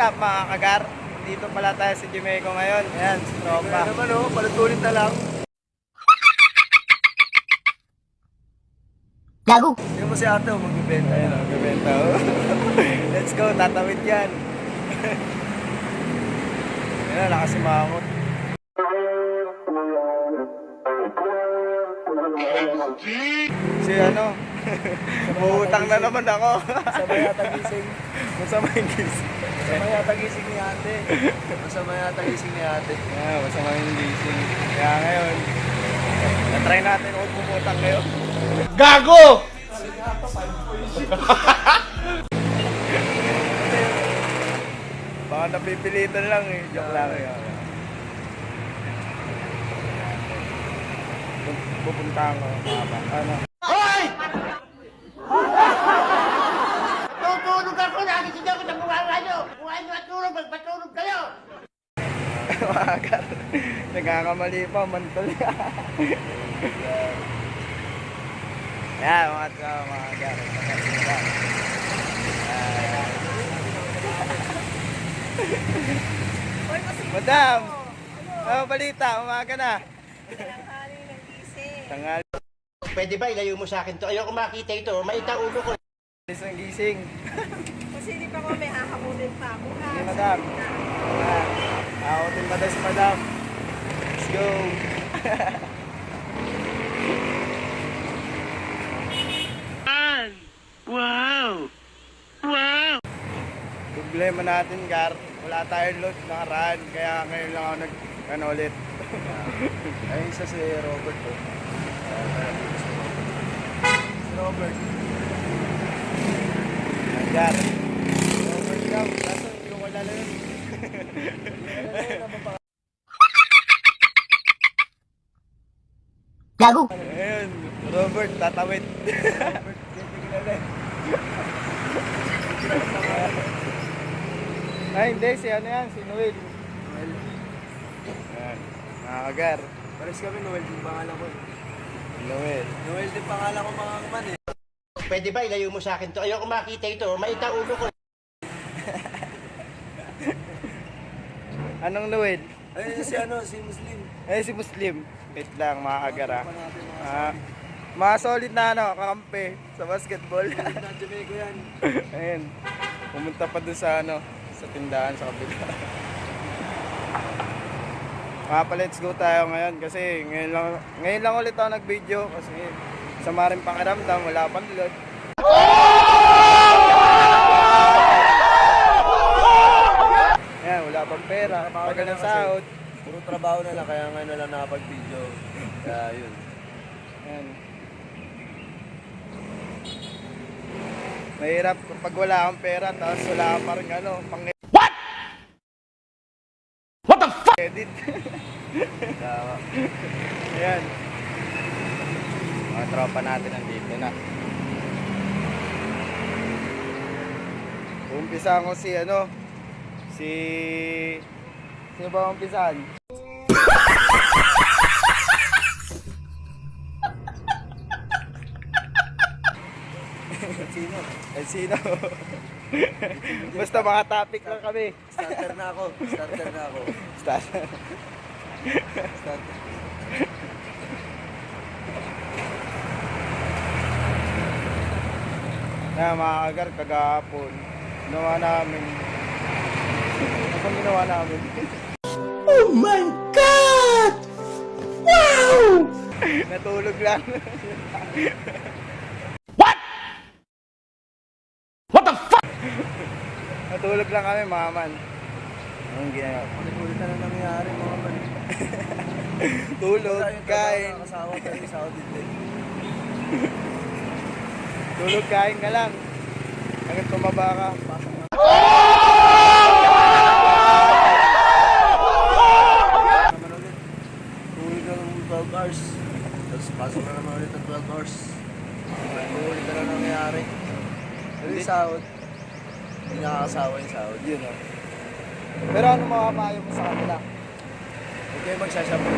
up mga kagar? Dito pala tayo sa Jamaica ngayon. Ayan, si tropa. Kaya naman oh, palutulit na lang. Gago! Hindi mo si ate oh, magbibenta. Ayan, magbibenta oh. Let's go, tatawid yan. Ayan, nakasimangot. Si ano, buutang na naman ako. Masama yata gising. Masama yung gising. Masama yata gising ni ate. Masama yata gising ni ate. Masama yung gising. Kaya ngayon, na-try natin huwag bumutang ngayon. Gago! Baka napipilitan lang eh. Joke lang eh. Pupunta ko. Ano? Hoy! Tutulog ako, nakikita ko sa buwan nyo. Buwan nyo at tulog, magpatulog kayo. Magar. Nagkakamali pa, mantol. Yan, mga tao, magar. Madam! Ano balita? Umaga na. Tanghali. Pwede ba ilayo mo sa akin to? Ayoko makita ito, maita ulo ko. Isang gising. Kasi hindi pa ko may hahamunin pa ako. Hindi, madam. Ahotin pa tayo si madam. Let's go. Wow! Wow! Problema natin, Gar. Wala tayong load nakaraan. Kaya ngayon lang ako nag-ano ulit. Ay, isa si Robert oh. Si Robert. Gar. Robert daw. Kaso hindi ko kilala yun. Gago! Ayun. Robert, tatawid. Robert, hindi kilala eh. Ay, hindi. Si ano yan? Si Noel. Noel. Ayan. Nakakagar. Pares kami, Noel din pangalan ko. Noel. Noel din pangalan ko mga man eh. Pwede ba ilayo mo sa akin to? Ayoko makita ito, maita ulo ko. Anong Noel? Ay, si ano, si Muslim. Ay, si Muslim. Wait lang, makakagar Pa natin mga mga solid na ano, kakampi sa basketball. na Jamaica yan. Ayun. Pumunta pa doon sa ano, sa tindahan sa kabila. Mga pa, let's go tayo ngayon kasi ngayon lang ulit ako nag-video kasi sama rin pakiramdam, wala pang load. Yan, wala pang pera, tagal ng sahod. Puro trabaho na lang, kaya ngayon na lang nakapag-video. Kaya yun. Yan. Mahirap kapag wala kang pera tapos wala ka pa rin ano, pang What the fuck? Edit. Kaya, Ayan. Mga tropa natin nandito na. Umpisa ko si ano, sino ba umpisahan? sino? Eh, sino? Basta mga topic lang kami. Starter na ako. Starter na ako. Start. Starter. Na mga kagar, kagahapon, ginawa namin. Ano ginawa namin? Oh my God! Wow! Natulog lang. What the fuck? Natulog lang kami, mga man. Anong ginagawa? Ulit na nangyari mga man. Tulog, kain. Kasawa tayo sa audit eh. Tulog, kain ka lang. Hanggang tumaba ka. Pasok na. Naman ulit. Tulog na ng 12 hours. Tapos pasok na naman ulit ng 12 hours. Ulit na lang nangyari. Yung sahod. Hindi nakakasawa yung sahod. Yun o. Pero ano makapayo mo sa kanila? Huwag kayo magsasabot.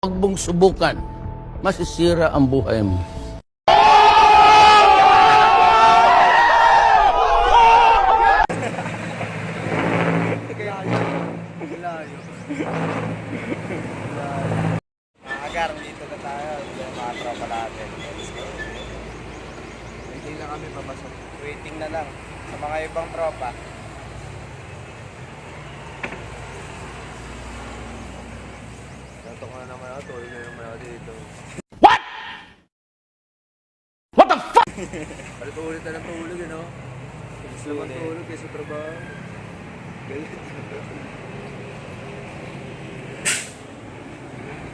Huwag mong subukan, masisira ang buhay mo. pasok. Waiting na lang. Sa mga ibang tropa. Natok na naman ako, tulog na naman ako dito. What the fuck? Palit-ulit na ng tulog, you know? Gusto naman tulog kaysa trabaho. Galit.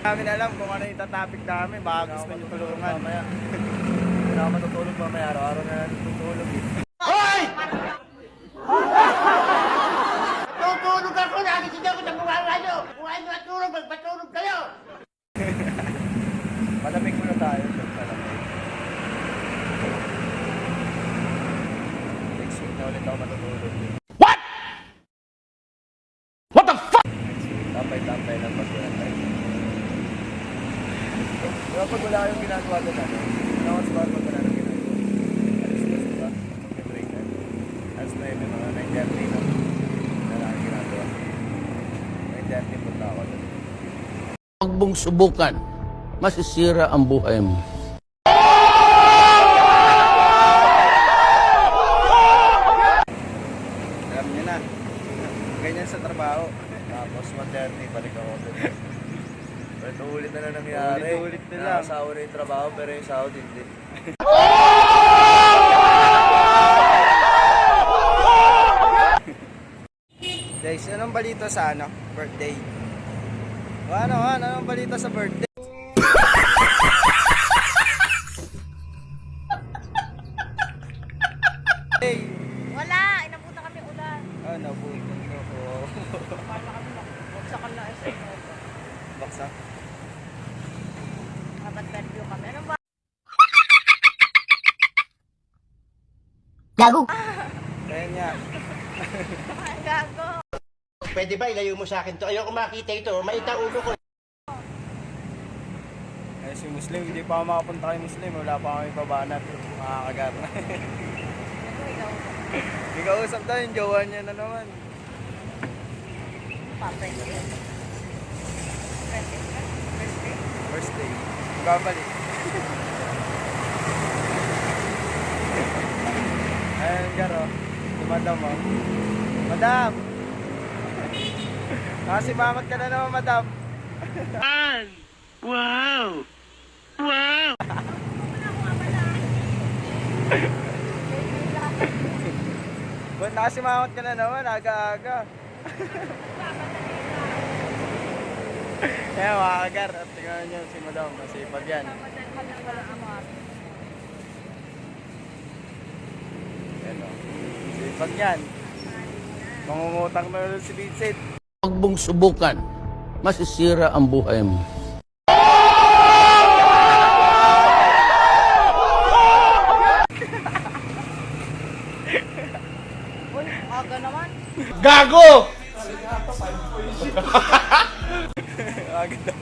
Namin alam kung ano yung topic namin. Baka gusto nyo tulungan. Mamaya. Hindi na ako matutulog mamaya. Araw-araw na natin tutulog eh. Tutulog ako, nagising ako sa bunga nyo. Kung ano natulog, magpatulog kayo. Malamig muna tayo. Malamig. Next week na ulit ako matutulog. What? What the fuck? Tapay-tapay lang pag wala tayo. Diba pag wala kayong ginagawa doon ano? Announce ba pag wala nang ginagawa? Alas 2 diba? May break time. Alas 9 mga 9:30 na. Wala kang ginagawa. 9:30 punta ako doon. Huwag mong subukan. Masisira ang buhay mo. Alam nyo na. Ganyan sa trabaho. Tapos 1:30 balik ako doon. Ulit na lang nangyari. Ulit na lang. Nakasawa na yung trabaho pero yung sahod hindi. Guys, anong balita sa ano? Birthday? Anong balita sa birthday? Hey! Wala, inabutan kami ulan. Nabutan ko. Parla kami magbagsakan na sa inyo. Baksak. Dapat review kami. Ano ba? Kaya niya. Ay, gago. Pwede ba ilayo mo sa akin to? Ayoko makita ito. Maita ulo ko. Eh, si Muslim, hindi pa ako makapunta kay Muslim. Wala pa kami pabanat. Makakagar na. Hindi ka usap daw yung jowa niya na naman. Papay. First day. Babalik. Ayun, Garo. Si Madam, oh. Madam! Nakasimamat ka na naman, Madam. Wow! Wow! Ba't nakasimamat ka na naman? Aga-aga. Kaya mga kagar, at tingnan nyo si Madam, masipag yan. Yan o. Sipag yan. Mangungutang na ulit si Vincent. Huwag mong subukan. Masisira ang buhay mo. Uy, aga naman. Gago! Agad daw.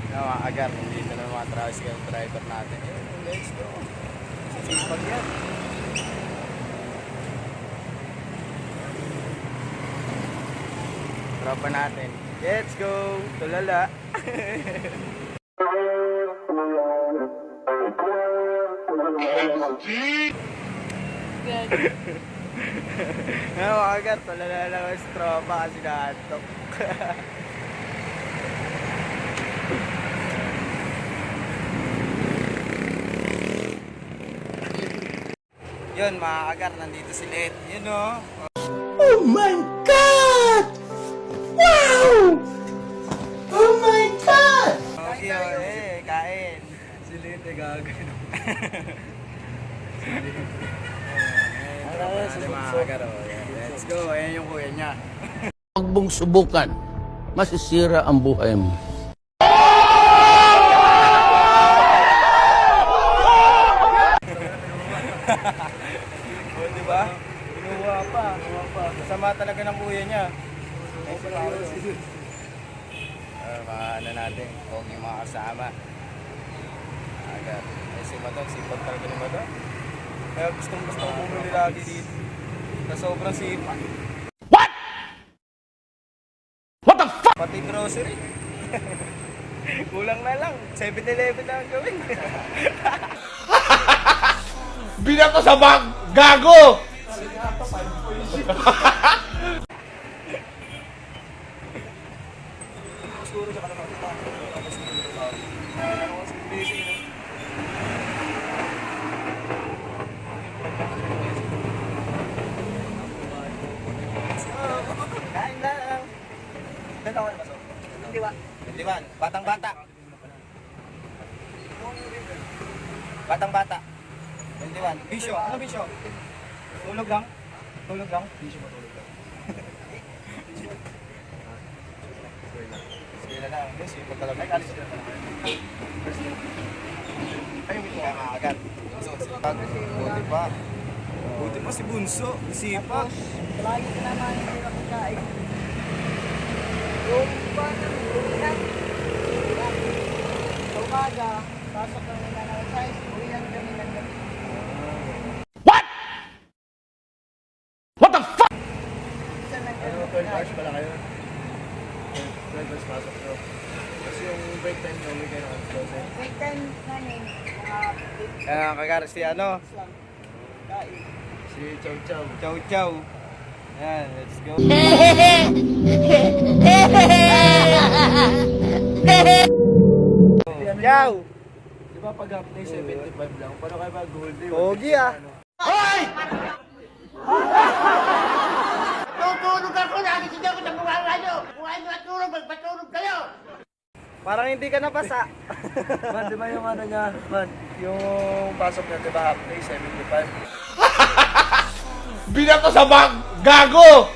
Kaya mga kagar, nandito na mga tricycle driver natin. Let's go. Sipag yan. Tropa natin. Let's go! Tulala! Ngayon mga kagat, tulala lang ang tropa kasi nakatok. Yun mga kagat, nandito si Let. Yun o. Oh my God! Wow! Oh my God! Okay, kain. Si Lite gagawin. Let's go, ayan yung kuya niya. Huwag mong subukan. Masisira ang buhay mo. O, diba? Pinuha pa. Masama talaga ng kuya niya. Mga ano natin, huwag yung mga kasama. Agad. Eh, si Madam, sipag talaga ni Madam. Kaya gusto ko bumili lagi dito. Sa sobrang sipag. What? What the fuck? Pati grocery. Kulang na lang. 7-Eleven na ang gawin. Binato sa bag! Gago! Kain lang. Ganda ko na ba? Liwan. Batang-bata. Batang-bata. 21. Bisyo. Ano bisyo? Tulog lang? Tulog lang? Bisyo ba tulog lang? Sige na lang. Yes, yung pagkalag. Ay, kalis na lang. Ay, yung kaya maagat. Buti pa. Buti pa si Bunso. Sipag. Lagi ka naman hindi na pagkain. Yung ba ng bulan? Sa umaga, pasok kami na ng size, uwi lang kami ng gabi. What? What the fuck? Isa lang Ano, kami. 12 hours pala kayo? 12 hours pasok nyo. Kasi yung break time nyo, may kayo ng 12. Break time namin, mga 8 Kaya kagaras si ano? lang. Kain. Si Chow Chow. Chow Chow. Yan, let's go. Chow! Di ba pag half day, 75 lang? Paano kayo pag whole day? Pogi ah. Tutulog ako, nagising ako sa bunganga nyo. Kung ay matulog, magpatulog kayo. Parang hindi ka napasa. Man, di ba yung ano niya? Man, yung pasok niya, di ba half day, 75? Binato sa bag! Gago!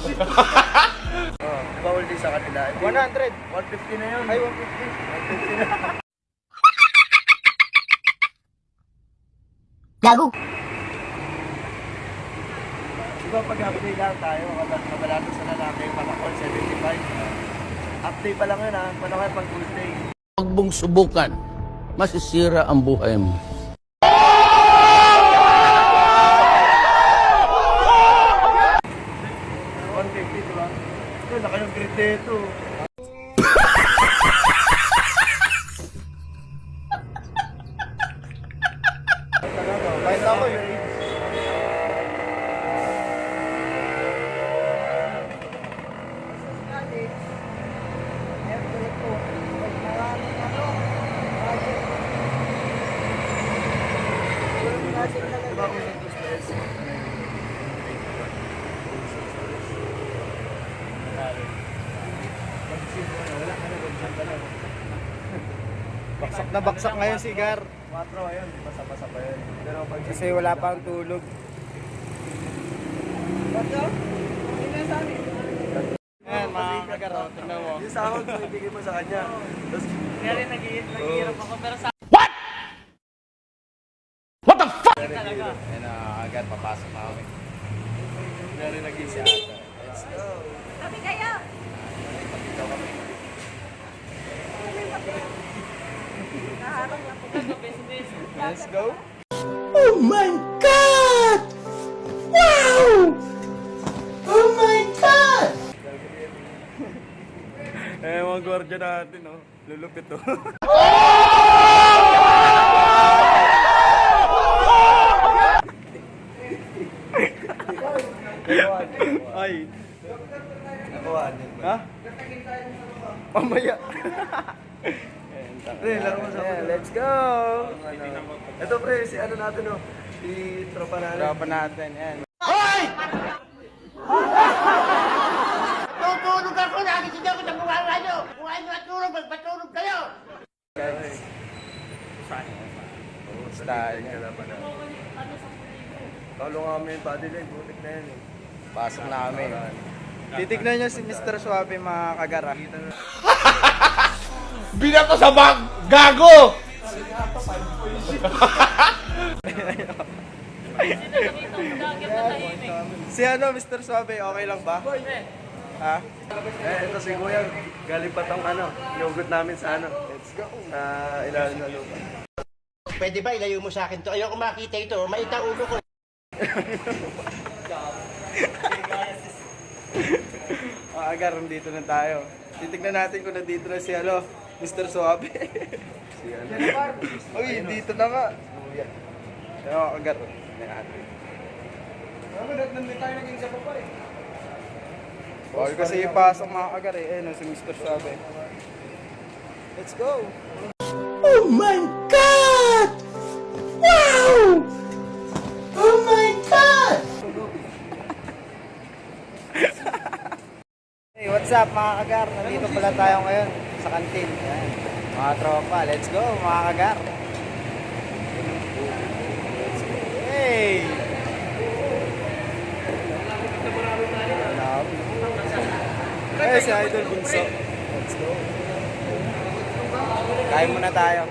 Oh, di ba whole day sa kanila? 100. 150 na yun. Ay, 150. 150 na. Gago. Di ba pag half day lang tayo, kabalato sa lalaki, palakon, 75. Half day pa lang yun ha, paano kayo pag full day? Huwag mong subukan. Masisira ang buhay mo. 150, di ba? Ito, laki yung grade dito. Kahit ako yun. College, every po, pag maraming ano, budget. Yung natin Di ba talaga. kung yung stress? Baksak na baksak ngayon si Gar. 4 ngayon, basa-basa pa yun. Pero pag Kasi wala pang tulog. Bato? Hindi na sa amin. Yan, mga kagar, oh, tingnan mo. yung sahod mo ibigay mo sa kanya. Tapos, Kaya rin naghihirap ako, pero sa What? What the fuck? Yan na, agad, papasok na kami. nangyari nag-isa. Let's go. kami kayo. Ipagkitaw kami. Naharang lang po kami, business. Let's go. Oh my God! Wow! Oh my God! Eh, mga gwardiya natin, oh. Lulupit, oh. Ay. Nakuhaan yun. Ha? Mamaya. Pre, laro mo sa Ayan, akin. let's go. Ito pre, si ano natin oh. Si tropa natin. Tropa natin, yan. Tutulog ako, nagising ako sa bunganga nyo. Kung ay matulog, magpatulog kayo. Guys. Style. Kalaban na. Talo nga kami yung body line, butik na yan eh. Pasok na kami. Titignan nyo si Mr. Suave, mga kagara. Binato sa bag! Gago! Si ano, Mr. Suave, okay lang ba? Ha? Ito si Kuya, galing pa tong ano, inugot namin sa ano. Let's go. Sa ilalim na lupa. Pwede ba ilayo mo sa akin to? Ayoko makita ito. Maita ulo ko. Mga agar, dito na tayo. Titignan natin kung nandito na si Mr. Suabe. Si Uy, dito na nga. Kaya kagat. Nandito tayo naging sa baba eh. Bawal kasi ipasok mga kagat eh. Ayun, si Mr. Suabe. Let's go! Oh my God! Wow! Oh my God! Hey, what's up mga kagar? Nandito pala tayo ngayon sa kantin. Yan. Mga tropa, let's go mga kagar. Let's go. Hey! Hey, si Idol Bunso. Let's go. Kain muna tayo.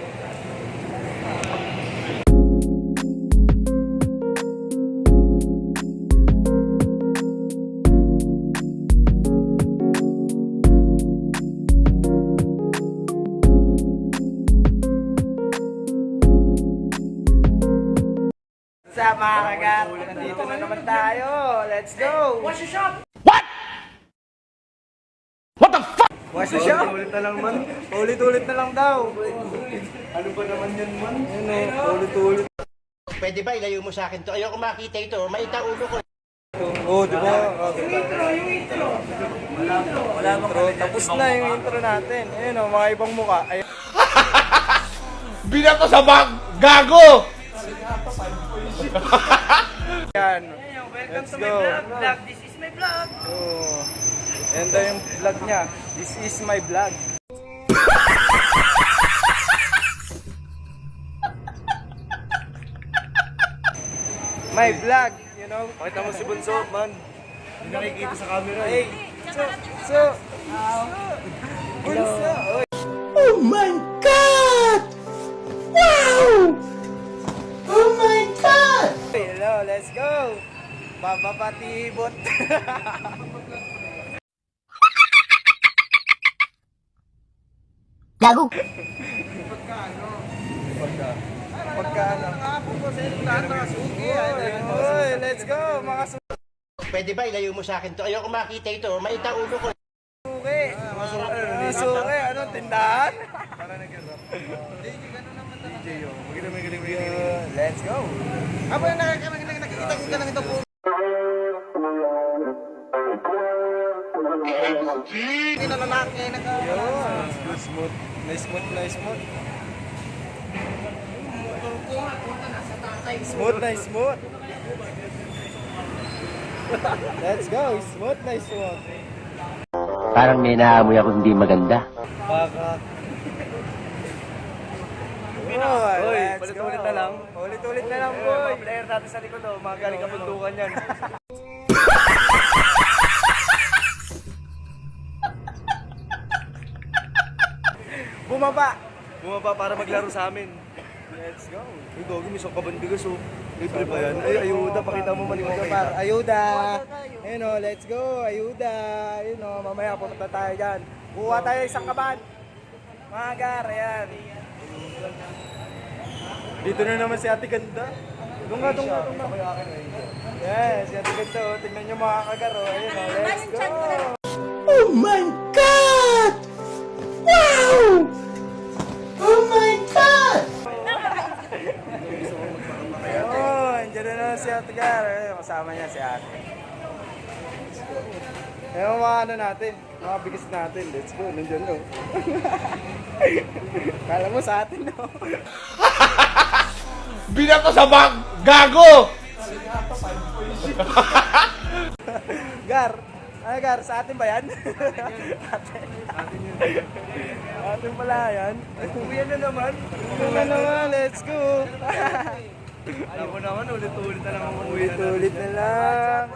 Sa mga kagat, nandito na naman tayo. Let's go! Wash the shop! What? What the fuck? Wash the shop? Ulit na lang man. Ulit-ulit na lang daw. Ano ba naman yan man? Ulit-ulit. Pwede ba ilayo mo sa akin to? Ayoko makita ito. Maita ulo ko. Oh, di ba? Yung intro. Wala intro. Tapos na yung intro natin. Ayun o, mga ibang muka. Ayun. Binato sa bag! Gago! Yan. Welcome Let's to my go. vlog. This is my vlog. Oh. Yan daw yung vlog niya. This is my vlog. My vlog, you know? Pakita mo si Bunso, man. Hindi nakikita sa camera. Hey, so, Bunso. Oy. Oh my God! Wow! Oh my God! Hello, let's go. Babapatibot. Gago! Pagkaano? Oy, let's go, mga Pwede ba ilayo mo sa akin to? Ayoko makita ito. Maita ulo ko. suki. Suki, anong tindahan? Let's go. Ako yung nakikita ko ka lang ito po. Hindi na lalaki Yun. Smooth. Na smooth. Smooth na smooth. Let's go. Smooth na smooth. Parang may naamoy ako hindi maganda. Bakak. Oy, Let's go. ulit-ulit na lang. Ulit-ulit na lang, boy. Mga player natin sa likod, oh. Mga galing kabundukan yan. Bumaba. Bumaba para maglaro sa amin. Let's go. Uy, gogi, may sakaban bigas, oh. Libre ba yan? Ay, ayuda, pakita mo man yung Ayuda, par. Ayuda. Ayun o, let's go. Ayuda. Ayun o, mamaya pumunta tayo dyan. Kuha tayo isang kaban. Mga gar, ayan. Dito na naman si Ate Ganda. Doon nga. Yes, si Ate Ganda o. Tingnan nyo mga kagar o. Ayun o, let's go. Oh my God! Wow! Oh my God! Ayun, dyan na naman si Ate Gar. Ayun, kasama niya si Ate. Ayun mga ano natin, mga bigas natin. Let's go, nandiyan no. Kala mo sa atin no. Binato sa bag! Gago! Gar, ano Gar, sa atin ba yan? Atin. Atin pala yan. Uwian na naman. Ito na naman, let's go. Alam mo naman, ulit-ulit na lang ang uwi na natin. Ulit na lang.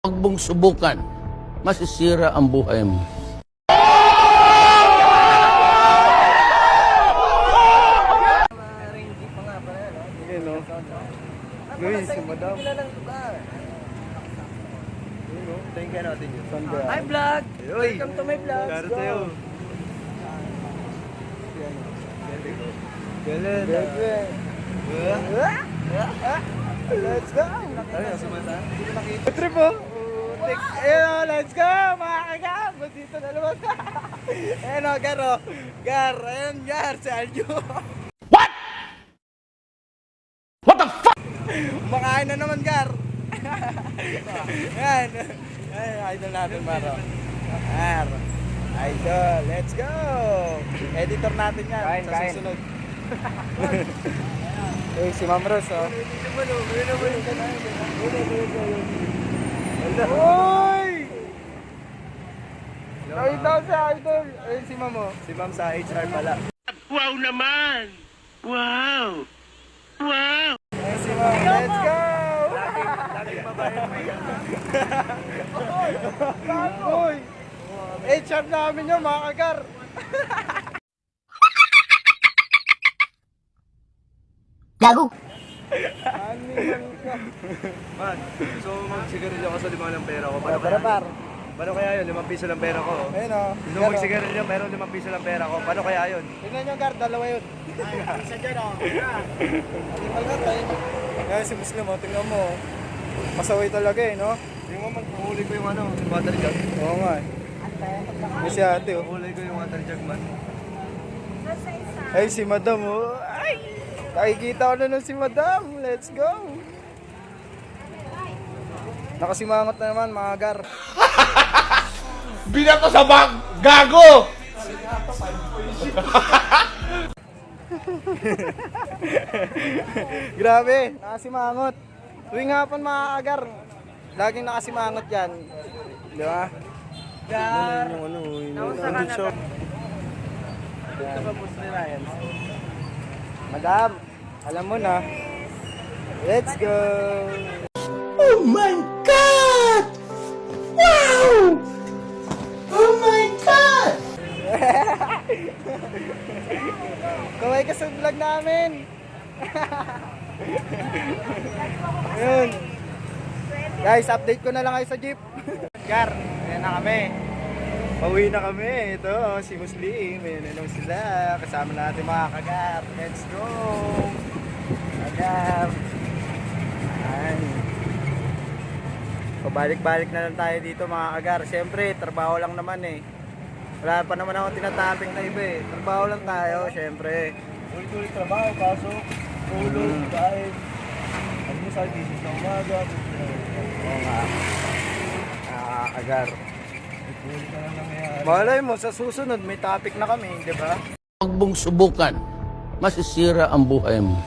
Huwag mong subukan. Masisira ang buhay mo. Ayun no. Luis, si Madam. Tingnan natin yun. Sandra. Hi vlog. Uy, Welcome to my vlog. Laro tayo. Galing. Let's go. Ano yung sumata? Trip oh. Ayun, let's go mga kagam. lumabas dito, nalabas. Ayan o, Gar o. Gar, ayan Gar, si Aljo. What the fuck? Makain na naman, Gar. Ayan. Ayan, idol natin, Maro. Gar. Idol, let's go. Editor natin yan sa susunod. Eh, si Ma'am Rose, oh. Uy! Nakita ko si Idol. Ayun si Ma'am, oh. Si Ma'am sa HR pala. Wow naman! Wow! Wow! Ayun si Ma'am. Let's go! Laging babae may Uy! HR namin yun, mga kagar. Gago! Animal ka. Man, gusto mo magsigarilyo ako sa 5 ng pera ko. Tara, par. Paano kaya yun? 5 piso lang pera ko. Ayun, oh. Gusto mo magsigarilyo pero 5 piso lang pera ko. Paano kaya yun? Tingnan nyo, Gar, dalawa yun. Isa dyan, oh. Animal ka, tayo. Kaya si Muslim, oh, tingnan mo. Oh. Masaway talaga eh, no? Yung mo, mahuli ko yung yung water jug. Oo nga eh. May si ate, oh. Mahuli ko yung water jug, man. Ay, si Madam, oh. Ay! Nakikita ko na nun si Madam. Let's go! Nakasimangot na naman, mga Gar. Binato sa bag! Gago! Grabe, nakasimangot. Tuwing hapon, mga Gar. Laging nakasimangot yan. Di ba? Gar! Nandun siya. Dito ka po si Ryan. Madam, alam mo na. Let's go! Oh my God! Wow! Oh my God! Kaway ka sa vlog namin! Ayun. Guys, update ko na lang kayo sa jeep. Gar, ayan na kami. Pauwi na kami. Ito, si Muslim. Ayan na sila. Kasama natin mga kagar. Let's go! Kagar. Ayan. Pabalik-balik na lang tayo dito mga kagar. Siyempre, trabaho lang naman eh. Wala pa naman ako tinataping na iba eh. Trabaho lang tayo, siyempre. Ulit-ulit trabaho, pasok, tulog, kain. Almusal, business na umaga. Oo nga. Nakakagar. Ulit na lang nangyayari. Malay mo, sa susunod may topic na kami, di ba? Huwag mong subukan. Masisira ang buhay mo.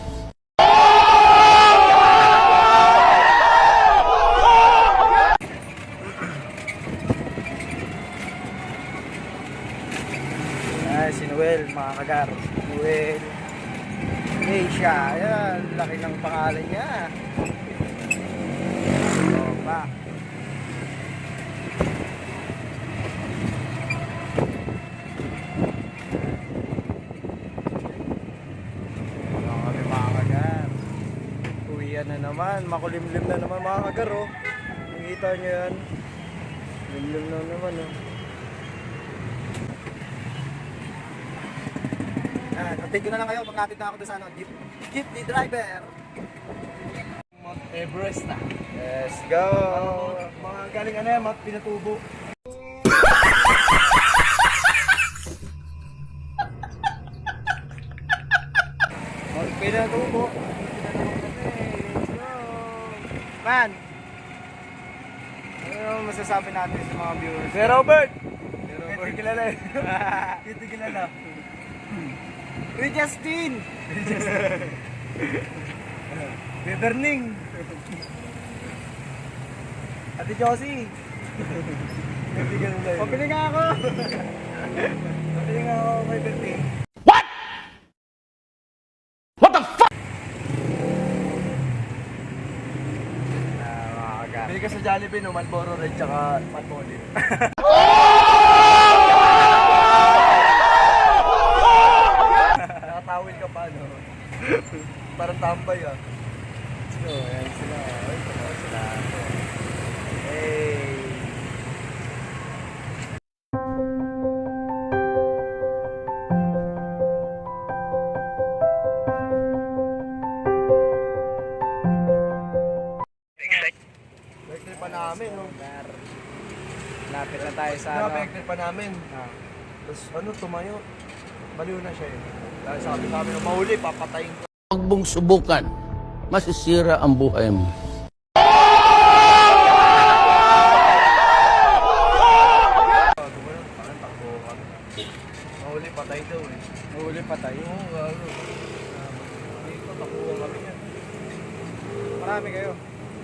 Si Noel, mga kagar. Noel. Asia. Ayan, laki ng pangalan niya. Opa. Ayan kami mga kagar. Uwian na naman. Makulimlim na naman mga kagar, oh. Nakikita niyo yan. Limlim na naman, oh. Thank you na lang kayo pag natin na ako doon sa jeepney driver. Mount Everest na. Let's go! Mga galing ano yan, Mount Pinatubo. Mount Pinatubo. Let's go! Man! Ano masasabi natin sa mga viewers? Sir Robert! Sir Robert. Hindi kilala eh. Hindi kilala. Uy, Justin! Beberning! Ate Josie! Hindi kilala eh. Pabili nga ako! Pabili nga ako kay Berting. What? What the fuck? Mga kagar. Bili ka sa Jollibee no, Marlboro Red tsaka Manpolin. Nakatawil ka pa no? Parang tambay ah. So, ayan sila. Ay, tumawa sila. Hey! Birthday pa namin no? Lapit na tayo sa ano. Na-affected pa namin. Ah. Tapos ano, tumayo. Baliw na siya eh. Dahil sabi sa amin, mahuli, papatayin ko. Huwag mong subukan. Masisira ang buhay mo. Tumayo, parang takbo kami. Mahuli, patay daw eh. Huli pa tayo. Oo, galo. Dito, takbo kami yan. Marami kayo.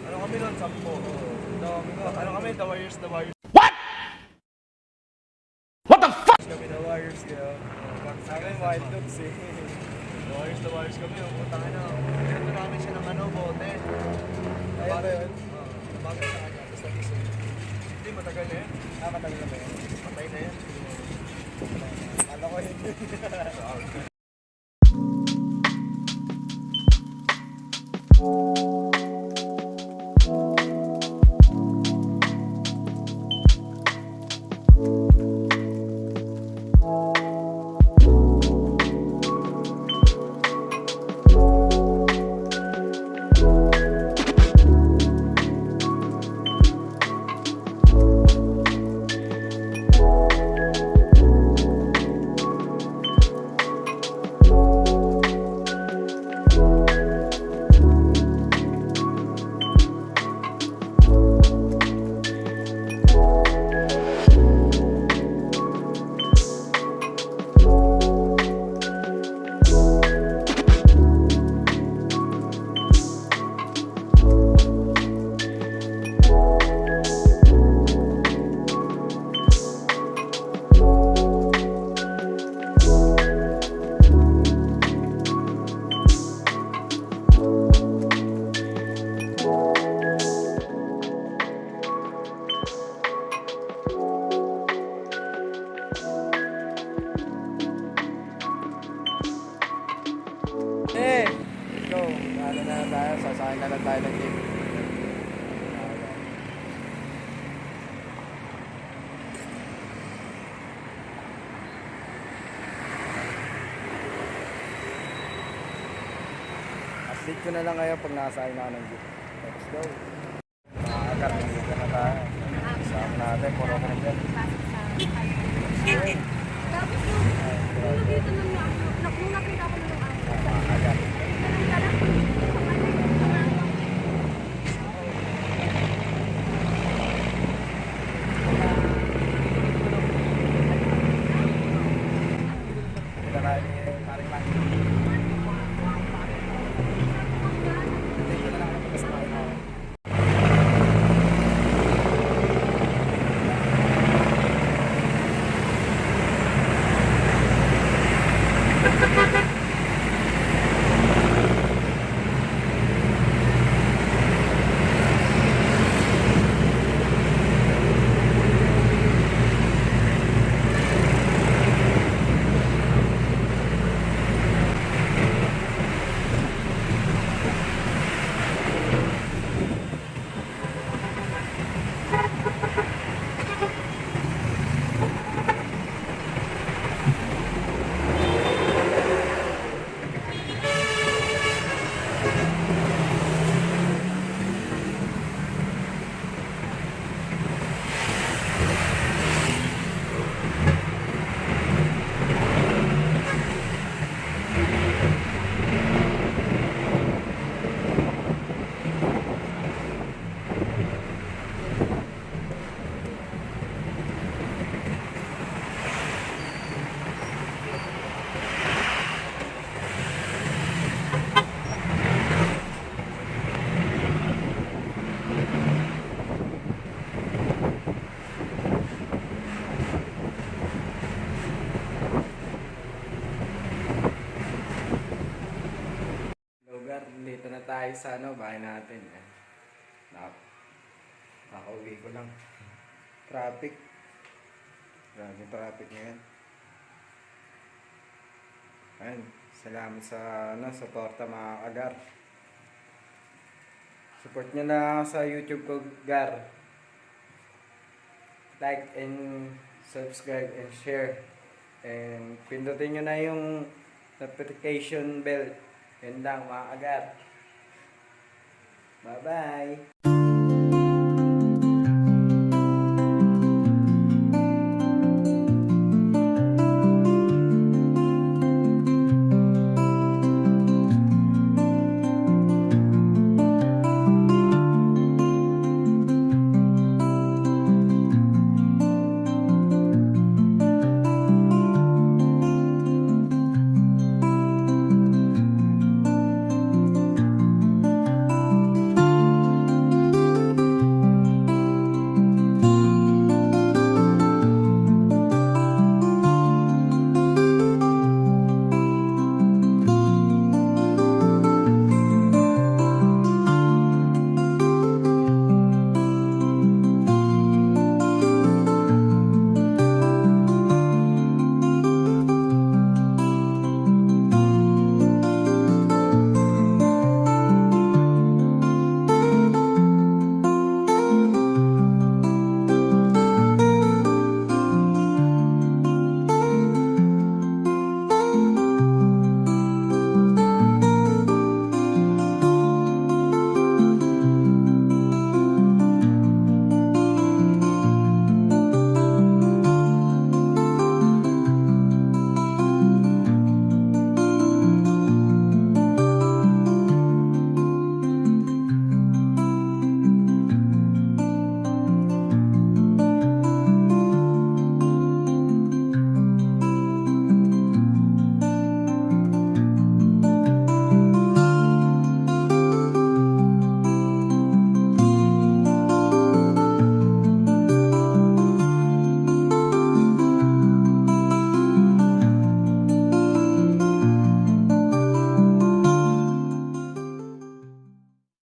Ano kami nun? 10. Ano kami? The Warriors, the Warriors. What the fuck? Kami the Warriors kaya. Sa akin, Wild Dogs eh. The Warriors kami. Utang na. Pinito namin siya ng ano, bote. Ayun ba yun? Bagay sa kanya. Tapos nagising. Hindi, matagal na yan. Matagal na ba yun? Patay na yan. Ano ko hindi. Let's go. Ano na tayo? Sasakay na lang tayo ng jeep. Update ko na lang kayo pag nakasakay na ako ng jeep. Let's go. Makakagap, dito na tayo. Kasama natin, puro ka na dyan. Tapos nung dito nung nakita ko nung Makakagap. Dito na tayo ni Paring Manny. Dito na lang ako pagkasama ko. Lugar, dito na tayo sa ano, bahay natin. Nakauwi ko lang. Traffic. Grabe traffic ngayon. Ayun, salamat sa sa torta mga kagar. Support nyo na ako sa YouTube ko, Gar. Like and subscribe and share. And pindutin nyo na yung notification bell. Yan lang mga kagar. Bye-bye!